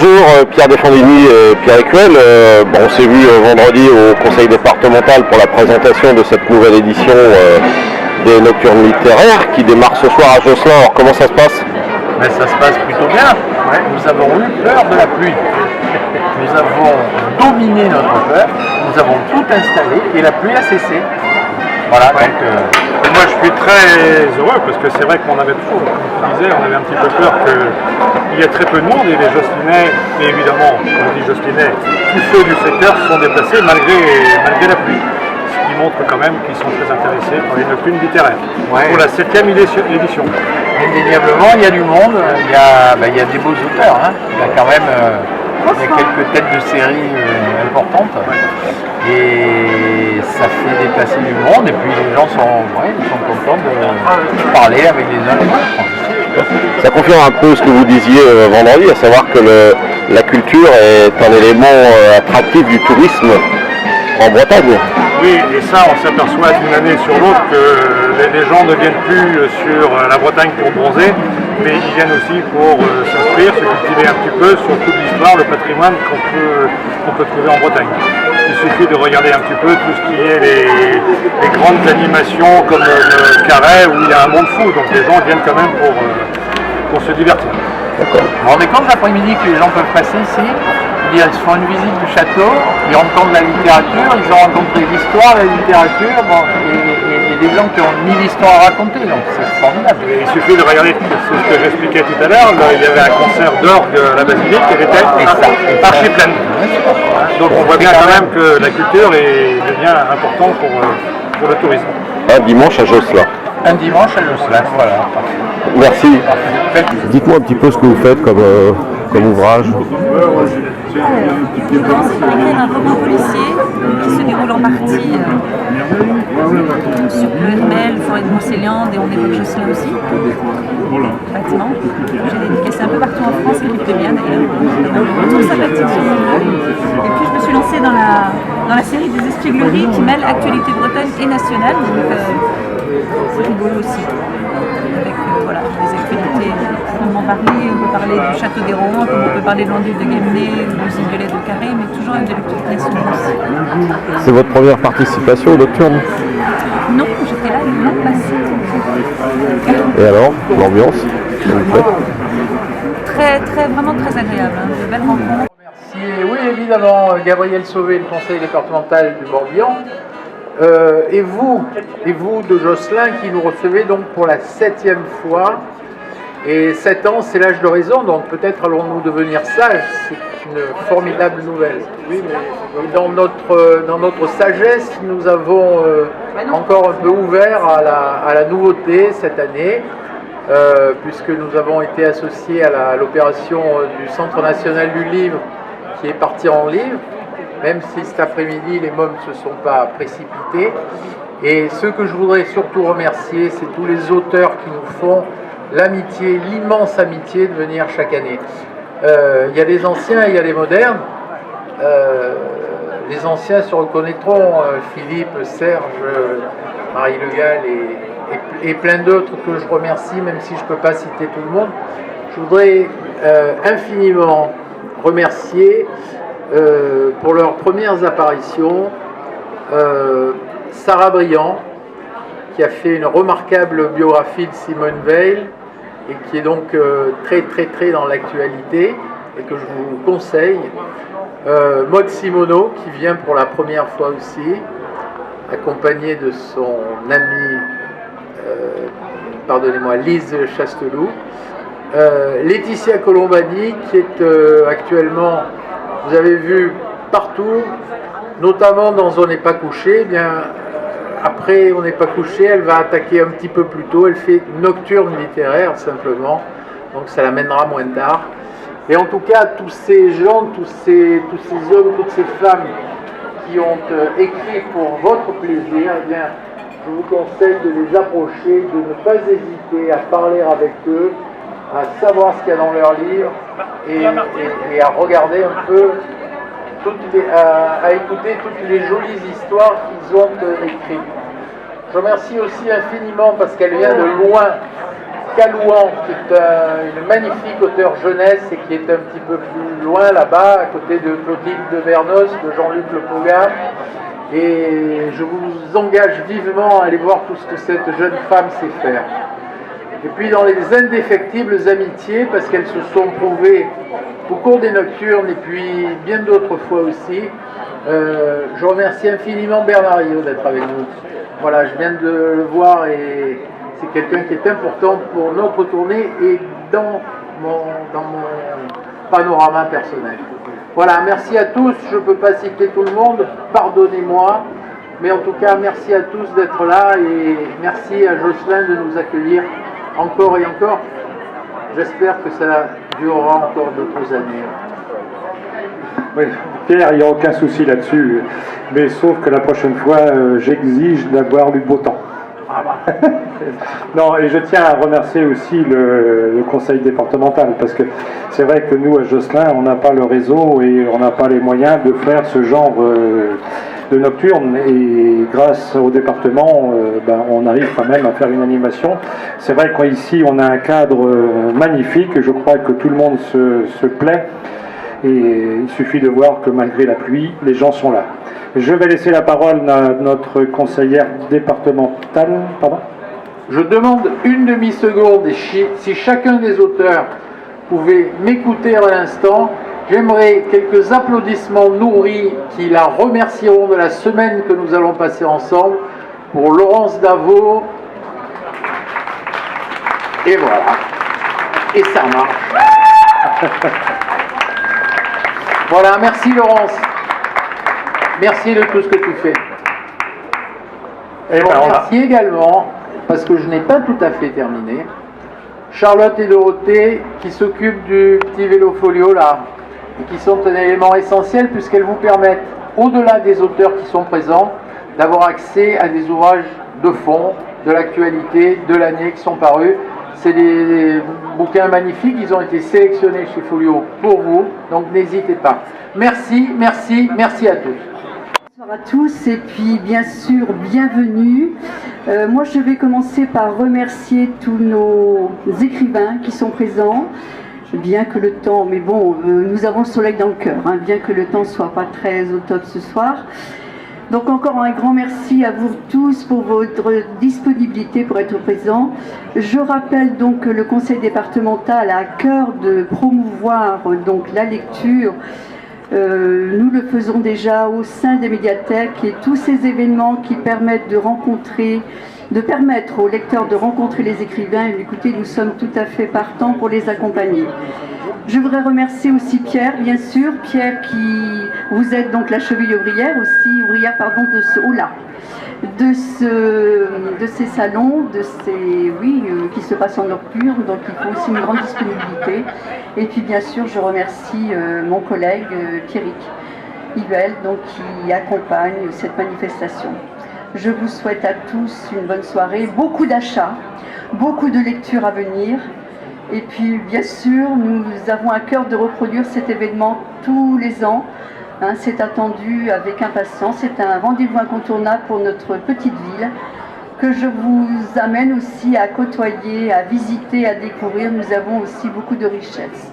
Bonjour, Pierre Desfondini et Pierre Écuel. On s'est vu vendredi au conseil départemental pour la présentation de cette nouvelle édition des Nocturnes littéraires qui démarre ce soir à Josselin. Alors comment ça se passe? Ça se passe plutôt bien. Nous avons eu peur de la pluie. Nous avons dominé notre peur, nous avons tout installé et la pluie a cessé. Voilà, donc, et moi je suis très heureux parce que c'est vrai qu'on avait toujours, comme tu disais, on avait un petit peu peur qu'il y ait très peu de monde et les Josselinais, et évidemment, comme on dit Josselinais, tous ceux du secteur se sont déplacés malgré la pluie. Ce qui montre quand même qu'ils sont très intéressés par les Nocturnes littéraires. Pour la 7e édition. Indéniablement, il y a du monde, il y a des beaux auteurs, hein. Il y a quand même quelques têtes de série importantes. Et ça fait déplacer du monde et puis les gens sont contents de parler avec les uns et les autres. Ça confirme un peu ce que vous disiez vendredi, à savoir que la culture est un élément attractif du tourisme en Bretagne. Oui, et ça on s'aperçoit d'une année sur l'autre que les gens ne viennent plus sur la Bretagne pour bronzer, mais ils viennent aussi pour s'instruire, se cultiver un petit peu sur toute l'histoire, le patrimoine qu'on peut trouver en Bretagne. Il suffit de regarder un petit peu tout ce qui est les grandes animations comme le Carré où il y a un monde fou, donc les gens viennent quand même pour se divertir. Vous vous rendez compte l'après-midi que les gens peuvent passer ici? Ils se font une visite du château, ils rencontrent la littérature, ils ont rencontré l'histoire, la littérature, et des gens qui ont 1000 histoires à raconter, donc c'est formidable. Et il suffit de regarder ce que j'expliquais tout à l'heure, il y avait un concert d'orgue à la basilique, elle était archi pleine. Donc on voit bien quand même que la culture devient importante pour le tourisme. Un dimanche à Josselin. Un dimanche à Josselin, voilà. Merci. Dites-moi un petit peu ce que vous faites comme ouvrage. Je commence par écrire un roman policier qui se déroule en partie sur le Hermel, forêt de Brocéliande, et on évoque Josselin aussi. Bâtiment. J'ai dédicacé un peu partout en France, qui me plaît bien d'ailleurs. Un retour sympathique sur le lieu. Et puis je me suis lancée dans la série des espiègleries qui mêle actualité bretonne et nationale. Donc c'est rigolo aussi. Avec des actualités. On en parlait, on peut parler du château des Rohan, comme on peut parler de l'Anduve de Guémené, du Zinguelet de Carré, mais toujours avec de l'actualité nationale aussi. C'est votre première participation aux Nocturnes? Non, j'étais là l'an passé. Et alors, l'ambiance, ça vous plaît? Vraiment très agréable, hein, de belles rencontres. Merci. Oui, évidemment, Gabriel Sauvé, le conseil départemental du Morbihan. Et vous de Josselin qui nous recevez donc pour la 7e fois. Et 7 ans, c'est l'âge de raison, donc peut-être allons-nous devenir sages. C'est une formidable nouvelle. Et dans notre sagesse, nous avons encore un peu ouvert à la nouveauté cette année, puisque nous avons été associés à l'opération du Centre national du livre qui est parti en livre, même si cet après-midi les mômes ne se sont pas précipités. Et ceux que je voudrais surtout remercier, c'est tous les auteurs qui nous font l'amitié, l'immense amitié de venir chaque année. Il y a des anciens et il y a des modernes. Les anciens se reconnaîtront, Philippe, Serge, Marie Le Gall et plein d'autres que je remercie, même si je ne peux pas citer tout le monde. Je voudrais infiniment remercier pour leurs premières apparitions Sarah Briand, qui a fait une remarquable biographie de Simone Weil et qui est donc très dans l'actualité et que je vous conseille. Maud Simoneau, qui vient pour la première fois aussi, accompagnée de son amie, Lise Chasteloup. Laetitia Colombani, qui est actuellement, vous avez vu partout, notamment dans On n'est pas couché. Après On n'est pas couché, elle va attaquer un petit peu plus tôt, elle fait Nocturne littéraire simplement, donc ça l'amènera moins tard. Et en tout cas, tous ces gens, tous ces hommes, toutes ces femmes qui ont écrit pour votre plaisir, eh bien, je vous conseille de les approcher, de ne pas hésiter à parler avec eux, à savoir ce qu'il y a dans leurs livres et à regarder un peu, à écouter toutes les jolies histoires qu'ils ont écrites. Je remercie aussi infiniment, parce qu'elle vient de loin, Calouan, qui est une magnifique auteure jeunesse et qui est un petit peu plus loin là-bas, à côté de Clotilde de Vernos, de Jean-Luc Le Pogat. Et je vous engage vivement à aller voir tout ce que cette jeune femme sait faire. Et puis dans les indéfectibles amitiés, parce qu'elles se sont prouvées au cours des nocturnes et puis bien d'autres fois aussi, je remercie infiniment Bernard Rio d'être avec nous. Voilà, je viens de le voir et c'est quelqu'un qui est important pour notre tournée et dans mon panorama personnel. Voilà, merci à tous, je ne peux pas citer tout le monde, pardonnez-moi, mais en tout cas merci à tous d'être là et merci à Jocelyn de nous accueillir encore et encore. J'espère que ça durera encore d'autres années. Oui, Pierre, il n'y a aucun souci là-dessus, mais sauf que la prochaine fois, j'exige d'avoir du beau temps. Non, et je tiens à remercier aussi le conseil départemental, parce que c'est vrai que nous, à Josselin, on n'a pas le réseau et on n'a pas les moyens de faire ce genre de nocturne, et grâce au département, on arrive quand même à faire une animation. C'est vrai qu'ici, on a un cadre magnifique, je crois que tout le monde se plaît, et il suffit de voir que malgré la pluie, les gens sont là. Je vais laisser la parole à notre conseillère départementale. Pardon ? Je demande une demi-seconde et si chacun des auteurs pouvait m'écouter à l'instant, j'aimerais quelques applaudissements nourris qui la remercieront de la semaine que nous allons passer ensemble pour Laurence Davot. Et voilà. Et ça marche. Voilà, merci Laurence. Merci de tout ce que tu fais. Et merci également, parce que je n'ai pas tout à fait terminé, Charlotte et Dorothée qui s'occupent du petit vélo folio là, et qui sont un élément essentiel puisqu'elles vous permettent, au-delà des auteurs qui sont présents, d'avoir accès à des ouvrages de fond, de l'actualité, de l'année qui sont parus. C'est des bouquins magnifiques, ils ont été sélectionnés chez Folio pour vous, donc n'hésitez pas. Merci, merci, merci à tous. Bonsoir à tous et puis bien sûr bienvenue. Moi je vais commencer par remercier tous nos écrivains qui sont présents, bien que le temps, mais bon, nous avons le soleil dans le cœur, hein, bien que le temps soit pas très au top ce soir. Donc encore un grand merci à vous tous pour votre disponibilité pour être présents. Je rappelle donc que le conseil départemental a à cœur de promouvoir donc la lecture. Nous le faisons déjà au sein des médiathèques et tous ces événements qui permettent de permettre aux lecteurs de rencontrer les écrivains. Et écoutez, nous sommes tout à fait partants pour les accompagner. Je voudrais remercier aussi Pierre, bien sûr, Pierre qui vous êtes donc la cheville ouvrière aussi, ouvrière pardon de ces salons, qui se passent en nocturne, donc il faut aussi une grande disponibilité. Et puis bien sûr, je remercie mon collègue Pierrick Yvel, donc qui accompagne cette manifestation. Je vous souhaite à tous une bonne soirée, beaucoup d'achats, beaucoup de lectures à venir. Et puis bien sûr, nous avons à cœur de reproduire cet événement tous les ans. Hein, c'est attendu avec impatience, c'est un rendez-vous incontournable pour notre petite ville que je vous amène aussi à côtoyer, à visiter, à découvrir. Nous avons aussi beaucoup de richesses.